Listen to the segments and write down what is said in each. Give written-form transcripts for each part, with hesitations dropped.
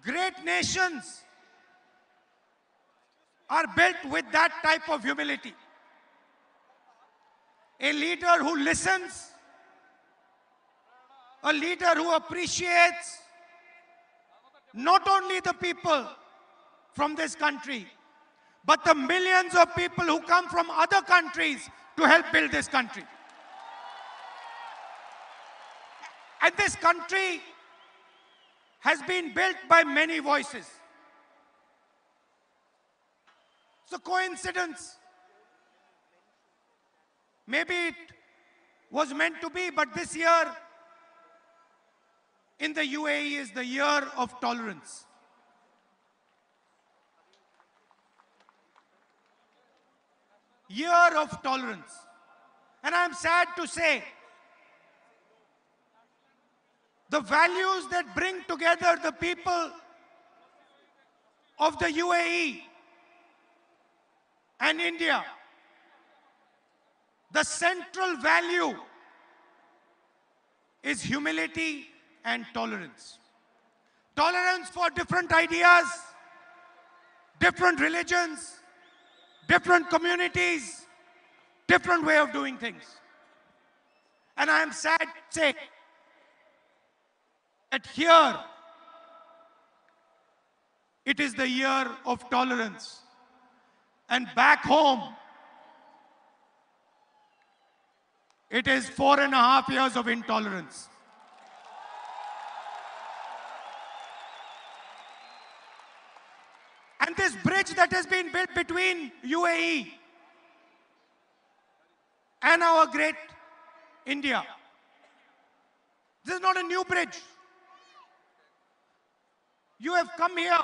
Great nations are built with that type of humility. A leader who listens, a leader who appreciates not only the people from this country, but the millions of people who come from other countries to help build this country. And this country has been built by many voices. It's a coincidence. Maybe it was meant to be, but this year in the UAE is the year of tolerance. Year of tolerance. And I'm sad to say, the values that bring together the people of the UAE and India, the central value is humility and tolerance. Tolerance for different ideas, different religions, different communities, different way of doing things. And I am sad to say that here it is the year of tolerance. And back home, it is 4.5 years of intolerance. And this bridge that has been built between UAE and our great India, this is not a new bridge. You have come here,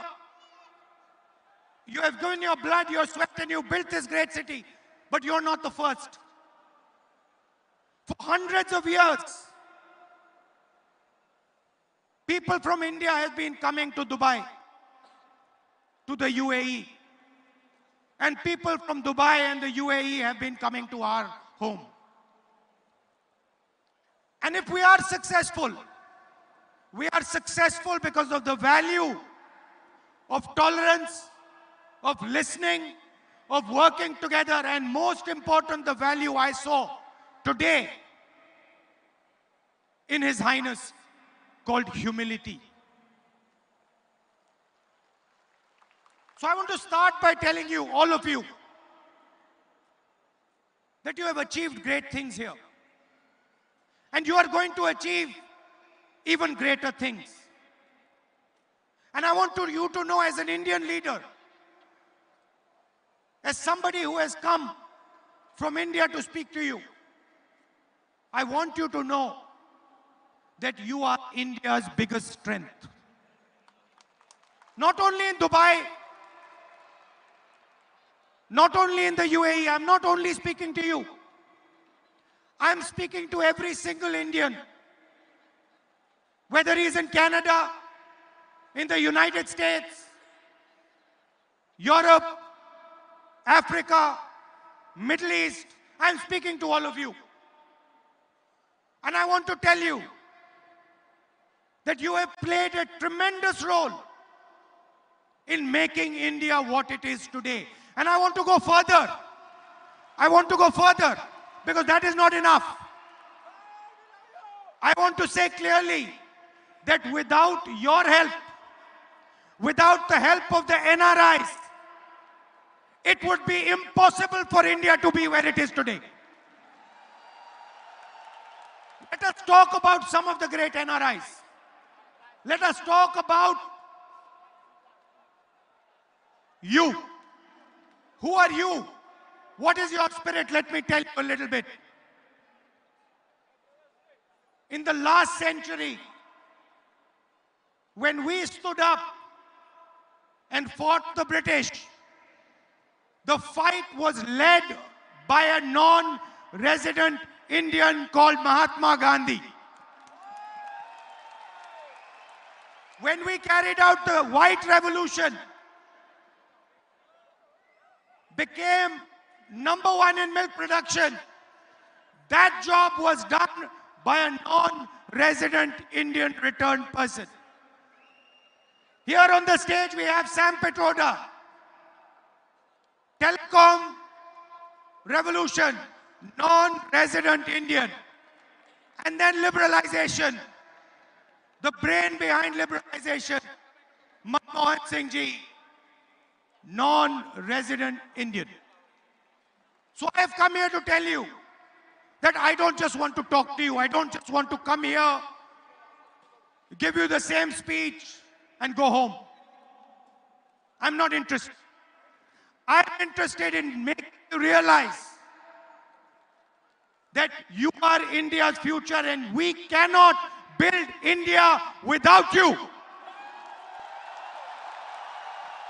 you have given your blood, your sweat, and you built this great city, but you're not the first. For hundreds of years, people from India have been coming to Dubai, to the UAE. And people from Dubai and the UAE have been coming to our home. And if we are successful because of the value of tolerance, of listening, of working together, and most important, the value I saw today in His Highness called humility. So I want to start by telling you, all of you, that you have achieved great things here. And you are going to achieve even greater things. And I want you to know, as an Indian leader, as somebody who has come from India to speak to you, I want you to know that you are India's biggest strength. Not only in Dubai, not only in the UAE, I'm not only speaking to you. I'm speaking to every single Indian, whether he's in Canada, in the United States, Europe, Africa, Middle East. I'm speaking to all of you. And I want to tell you that you have played a tremendous role in making India what it is today. And I want to go further. I want to go further, because that is not enough. I want to say clearly that without your help, without the help of the NRIs, it would be impossible for India to be where it is today. Let us talk about some of the great NRIs. Let us talk about you. Who are you? What is your spirit? Let me tell you a little bit. In the last century, when we stood up and fought the British, the fight was led by a non-resident Indian called Mahatma Gandhi. When we carried out the White Revolution, became #1 in milk production, that job was done by a non-resident Indian returned person. Here on the stage we have Sam Petroda. Telecom revolution, non-resident Indian. And then liberalization. The brain behind liberalization, Manmohan Singh ji, non-resident Indian. So I have come here to tell you that I don't just want to talk to you. I don't just want to come here, give you the same speech and go home. I'm not interested. I'm interested in making you realize that you are India's future and we cannot build India without you.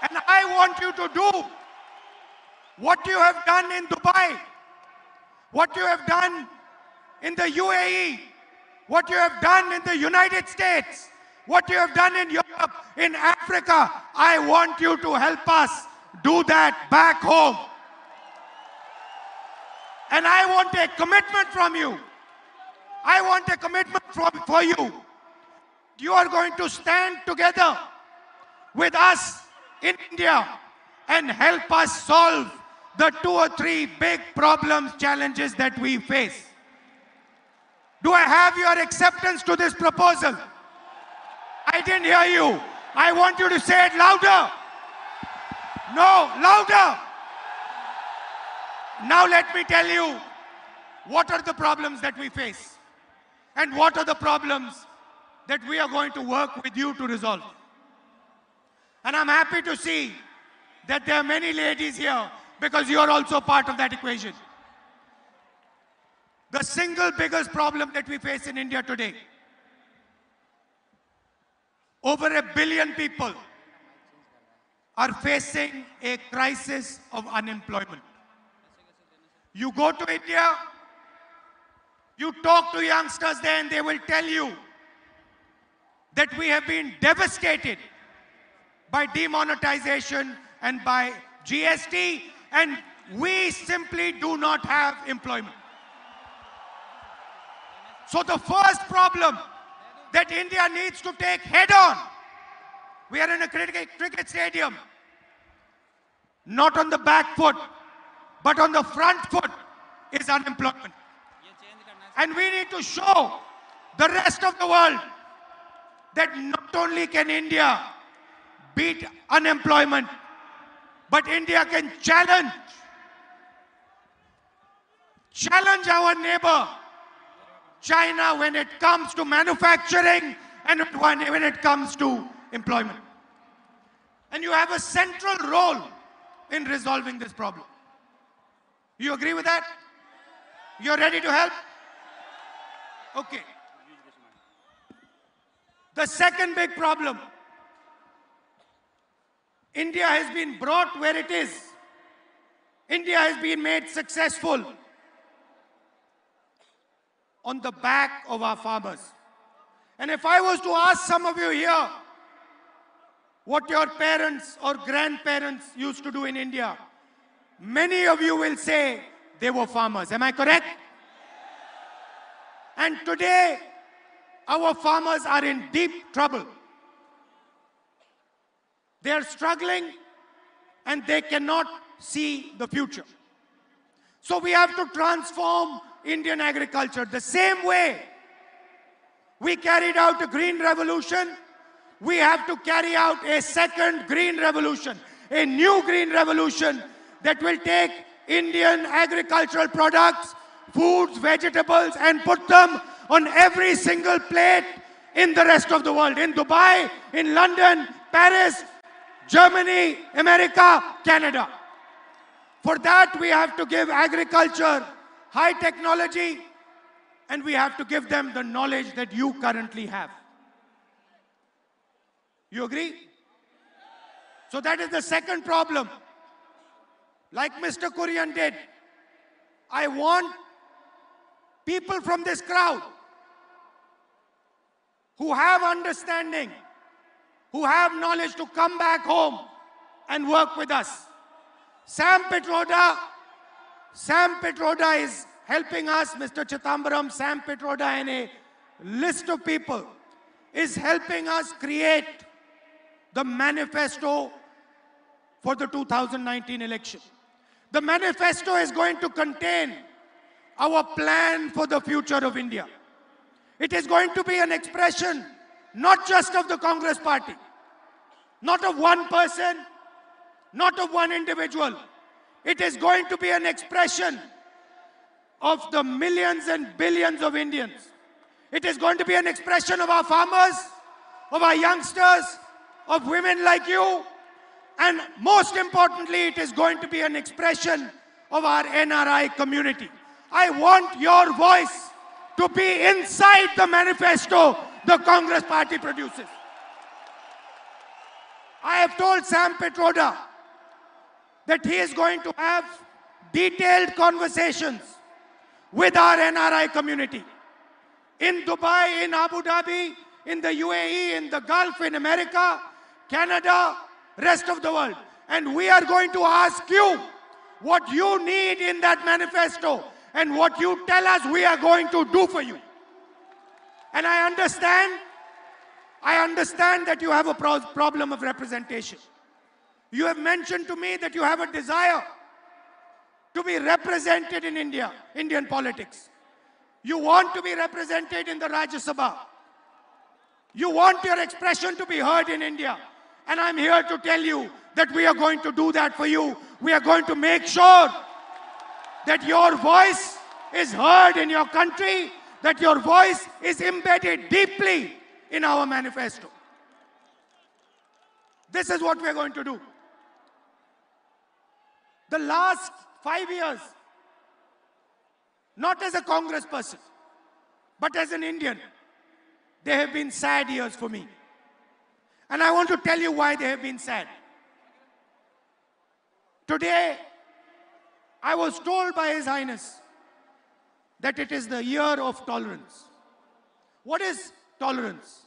And I want you to do what you have done in Dubai, what you have done in the UAE, what you have done in the United States, what you have done in Europe, in Africa. I want you to help us do that back home. And I want a commitment from you. I want a commitment for you. You are going to stand together with us in India and help us solve the 2 or 3 big problems, challenges that we face. Do I have your acceptance to this proposal? I didn't hear you. I want you to say it louder. No, louder. Now let me tell you what are the problems that we face and what are the problems that we are going to work with you to resolve. And I'm happy to see that there are many ladies here because you are also part of that equation. The single biggest problem that we face in India today, over 1 billion people are facing a crisis of unemployment. You go to India, you talk to youngsters there and they will tell you that we have been devastated by demonetization and by GST, and we simply do not have employment. So the first problem that India needs to take head on, we are in a cricket stadium, not on the back foot, but on the front foot is unemployment. And we need to show the rest of the world that not only can India beat unemployment, but India can challenge our neighbor, China, when it comes to manufacturing and when it comes to employment. And you have a central role in resolving this problem. You agree with that? You're ready to help? Okay. The second big problem, India has been brought where it is. India has been made successful on the back of our farmers. And if I was to ask some of you here what your parents or grandparents used to do in India, many of you will say they were farmers. Am I correct? And today, our farmers are in deep trouble. They are struggling and they cannot see the future. So we have to transform Indian agriculture. The same way we carried out a green revolution, we have to carry out a second green revolution, a new green revolution that will take Indian agricultural products, foods, vegetables, and put them on every single plate in the rest of the world. In Dubai, in London, Paris, Germany, America, Canada. For that, we have to give agriculture high technology, and we have to give them the knowledge that you currently have. You agree? So that is the second problem. Like Mr. Kurian did, I want people from this crowd who have understanding, who have knowledge to come back home and work with us. Sam Petroda is helping us, Mr. Chithambaram, Sam Petroda and a list of people is helping us create the manifesto for the 2019 election. The manifesto is going to contain our plan for the future of India. It is going to be an expression not just of the Congress party, not of one person, not of one individual. It is going to be an expression of the millions and billions of Indians. It is going to be an expression of our farmers, of our youngsters, of women like you, and most importantly, it is going to be an expression of our NRI community. I want your voice to be inside the manifesto the Congress party produces. I have told Sam Petroda that he is going to have detailed conversations with our NRI community in Dubai, in Abu Dhabi, in the UAE, in the Gulf, in America, Canada, rest of the world. And we are going to ask you what you need in that manifesto and what you tell us we are going to do for you. And I understand that you have a problem of representation. You have mentioned to me that you have a desire to be represented in India, Indian politics. You want to be represented in the Rajya Sabha. You want your expression to be heard in India. And I'm here to tell you that we are going to do that for you. We are going to make sure that your voice is heard in your country, that your voice is embedded deeply in our manifesto. This is what we are going to do. The last 5 years, not as a Congress person, but as an Indian, they have been sad years for me. And I want to tell you why they have been sad. Today, I was told by His Highness that it is the year of tolerance. What is tolerance?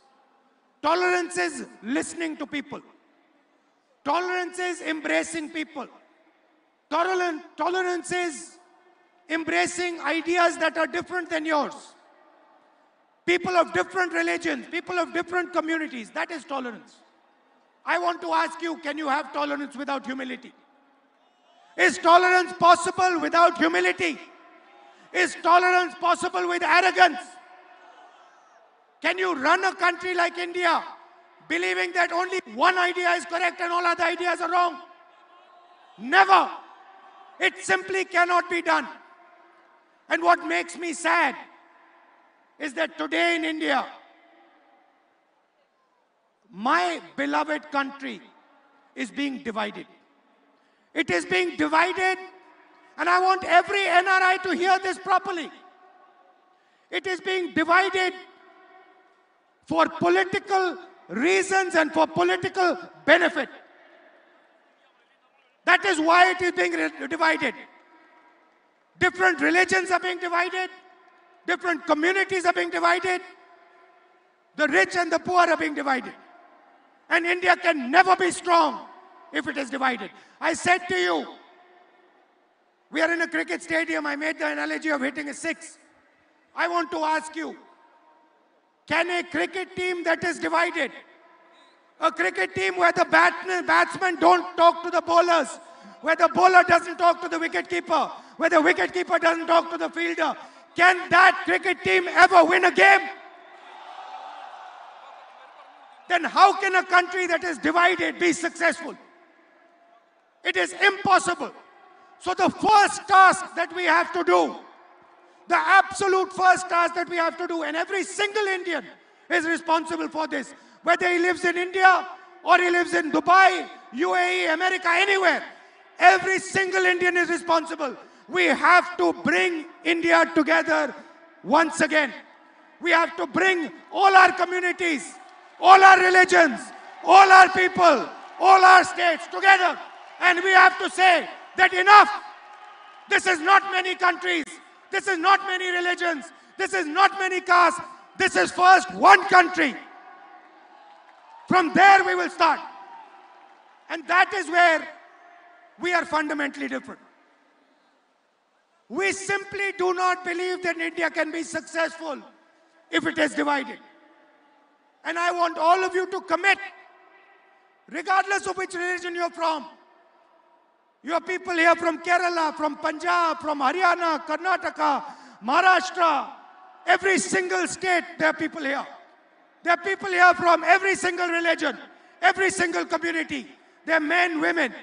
Tolerance is listening to people. Tolerance is embracing people. Tolerance is embracing ideas that are different than yours. People of different religions, people of different communities, that is tolerance. I want to ask you, can you have tolerance without humility? Is tolerance possible without humility? Is tolerance possible with arrogance? Can you run a country like India believing that only one idea is correct and all other ideas are wrong? Never. It simply cannot be done. And what makes me sad is that today in India, my beloved country is being divided. It is being divided, and I want every NRI to hear this properly. It is being divided for political reasons and for political benefit. That is why it is being divided. Different religions are being divided. Different communities are being divided. The rich and the poor are being divided. And India can never be strong if it is divided. I said to you, we are in a cricket stadium. I made the analogy of hitting a six. I want to ask you, can a cricket team that is divided, a cricket team where the batsmen don't talk to the bowlers, where the bowler doesn't talk to the wicketkeeper, where the wicketkeeper doesn't talk to the fielder, can that cricket team ever win a game? Then how can a country that is divided be successful? It is impossible. So the first task that we have to do, the absolute first task that we have to do, and every single Indian is responsible for this, whether he lives in India or he lives in Dubai, UAE, America, anywhere, every single Indian is responsible. We have to bring India together once again. We have to bring all our communities, all our religions, all our people, all our states together. And we have to say that enough. This is not many countries. This is not many religions. This is not many castes. This is first one country. From there we will start. And that is where we are fundamentally different. We simply do not believe that India can be successful if it is divided. And I want all of you to commit regardless of which religion you're from. You have people here from Kerala, from Punjab, from Haryana, Karnataka, Maharashtra, every single state, there are people here. There are people here from every single religion, every single community. There are men, women.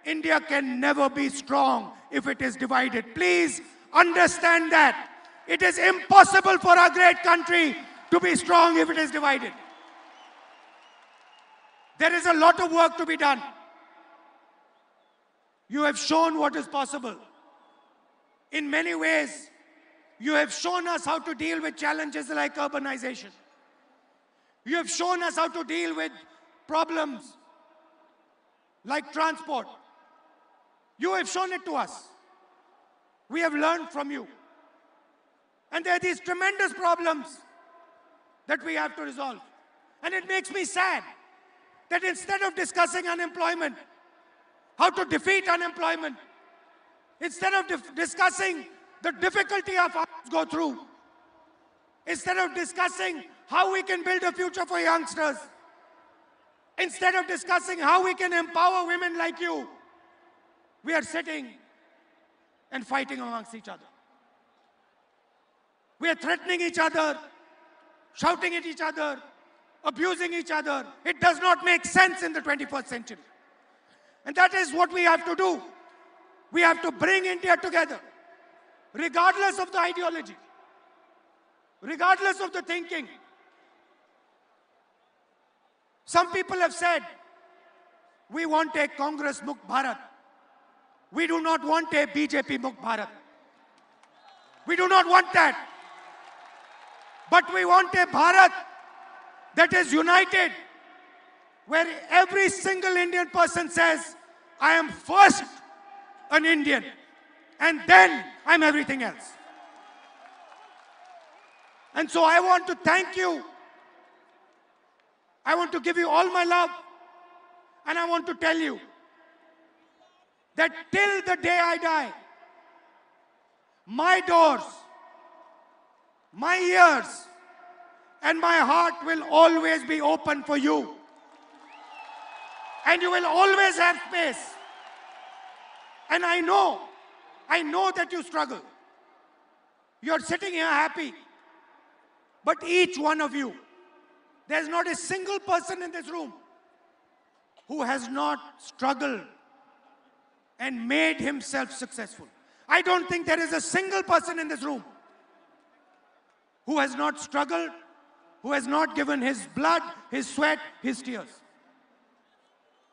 India can never be strong if it is divided. Please understand that. It is impossible for our great country to be strong if it is divided. There is a lot of work to be done. You have shown what is possible. In many ways, you have shown us how to deal with challenges like urbanization. You have shown us how to deal with problems like transport. You have shown it to us. We have learned from you. And there are these tremendous problems that we have to resolve. And it makes me sad that instead of discussing unemployment, how to defeat unemployment, instead of discussing the difficulty our farmers go through, instead of discussing how we can build a future for youngsters, instead of discussing how we can empower women like you, we are sitting and fighting amongst each other. We are threatening each other, shouting at each other, abusing each other. It does not make sense in the 21st century. And that is what we have to do. We have to bring India together, regardless of the ideology, regardless of the thinking. Some people have said, we want a Congress Mukt Bharat. We do not want a BJP Mukt Bharat. We do not want that. But we want a Bharat that is united, where every single Indian person says, I am first an Indian, and then I'm everything else. And so I want to thank you. I want to give you all my love, and I want to tell you that till the day I die, my doors, my ears, and my heart will always be open for you. And you will always have space. And I know that you struggle. You're sitting here happy. But each one of you, there's not a single person in this room who has not struggled and made himself successful. I don't think there is a single person in this room who has not struggled, who has not given his blood, his sweat, his tears.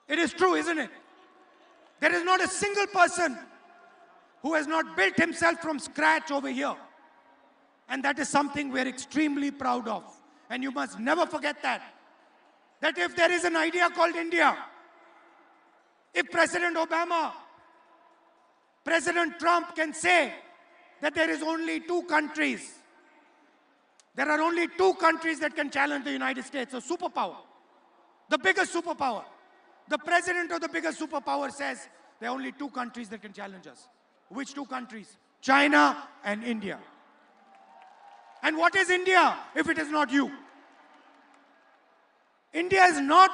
It is true, isn't it? There is not a single person who has not built himself from scratch over here. And that is something we're extremely proud of. And you must never forget that. That if there is an idea called India, if President Obama, President Trump can say that there is only two countries, there are only two countries that can challenge the United States, a superpower, the biggest superpower. The president of the biggest superpower says there are only two countries that can challenge us. Which two countries? China and India. And what is India if it is not you? India is not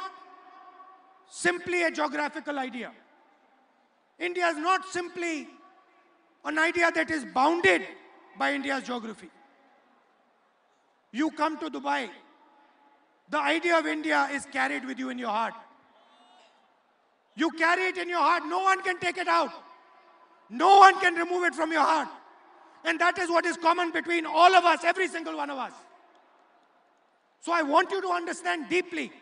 simply a geographical idea. India is not simply an idea that is bounded by India's geography. You come to Dubai, the idea of India is carried with you in your heart. You carry it in your heart. No one can take it out. No one can remove it from your heart. And that is what is common between all of us, every single one of us. So I want you to understand deeply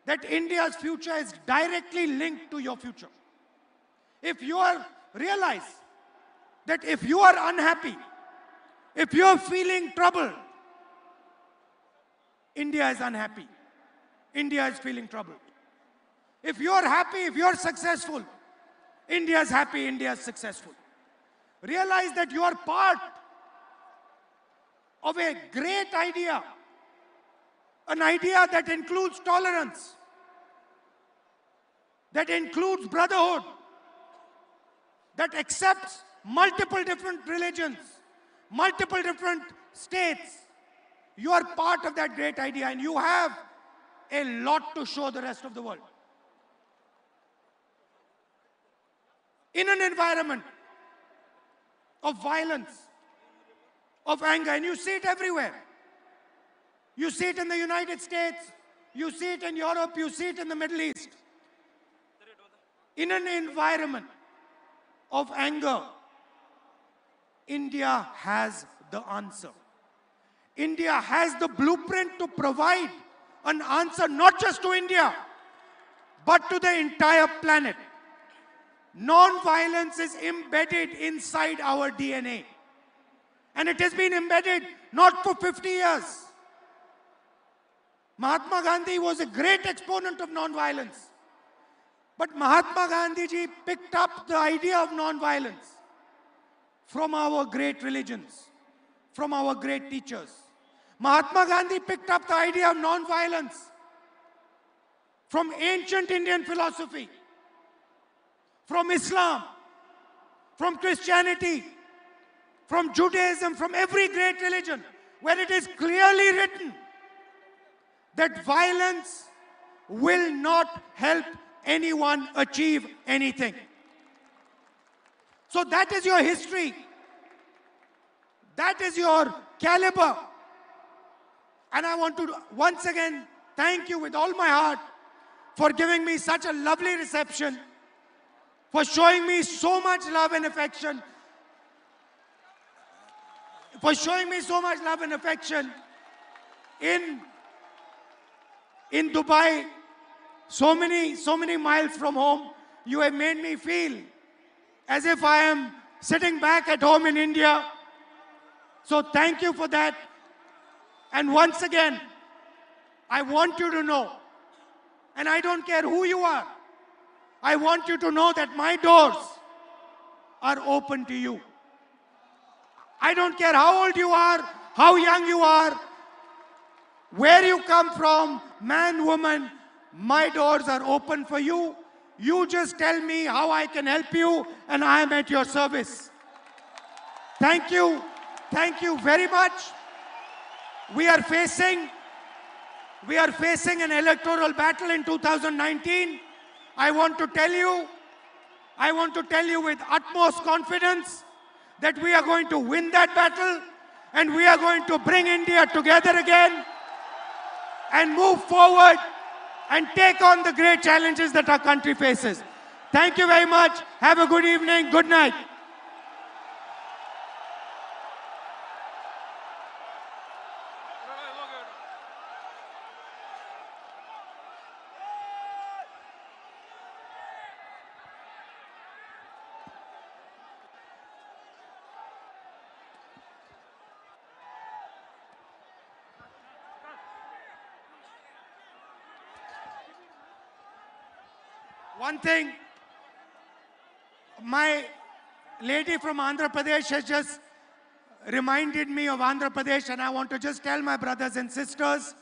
that India's future is directly linked to your future. If you realize that if you are unhappy, if you are feeling trouble, India is unhappy. India is feeling troubled. If you are happy, if you are successful, India is happy, India is successful. Realize that you are part of a great idea, an idea that includes tolerance, that includes brotherhood, that accepts multiple different religions, multiple different states. You are part of that great idea, and you have a lot to show the rest of the world. in an environment of violence, of anger, and you see it everywhere. You see it in the United States, you see it in Europe, you see it in the Middle East. In an environment of anger, India has the answer. India has the blueprint to provide an answer not just to India, but to the entire planet. Non-violence is embedded inside our DNA. And it has been embedded not for 50 years. Mahatma Gandhi was a great exponent of non-violence. But Mahatma Gandhi ji picked up the idea of non-violence from our great religions, from our great teachers. Mahatma Gandhi picked up the idea of non-violence from ancient Indian philosophy, from Islam, from Christianity, from Judaism, from every great religion, where it is clearly written that violence will not help anyone achieve anything. So that is your history. That is your caliber. And I want to once again thank you with all my heart for giving me such a lovely reception, for showing me so much love and affection, in Dubai, so many miles from home. You have made me feel as if I am sitting back at home in India. So thank you for that. And once again, I want you to know, and I don't care who you are, I want you to know that my doors are open to you. I don't care how old you are, how young you are, where you come from, man, woman, my doors are open for you. You just tell me how I can help you, and I am at your service. Thank you. Thank you very much. We are facing an electoral battle in 2019. I want to tell you with utmost confidence that we are going to win that battle, and we are going to bring India together again and move forward and take on the great challenges that our country faces. Thank you very much. Have a good evening. Good night. One thing, my lady from Andhra Pradesh has just reminded me of Andhra Pradesh, and I want to just tell my brothers and sisters,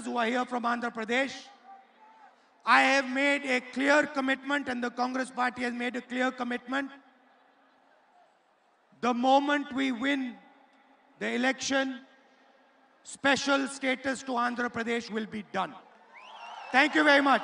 who are here from Andhra Pradesh, I have made a clear commitment, and the Congress party has made a clear commitment. The moment we win the election, special status to Andhra Pradesh will be done. Thank you very much.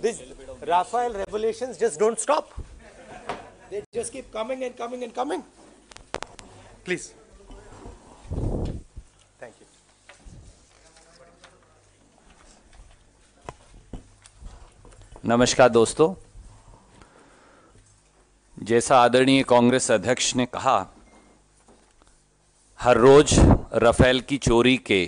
These Rafale revelations just don't stop. They just keep coming and coming and coming. Please. Thank you. नमस्कार दोस्तों, जैसा आदरणीय कांग्रेस अध्यक्ष ने कहा, हर रोज Rafale की चोरी के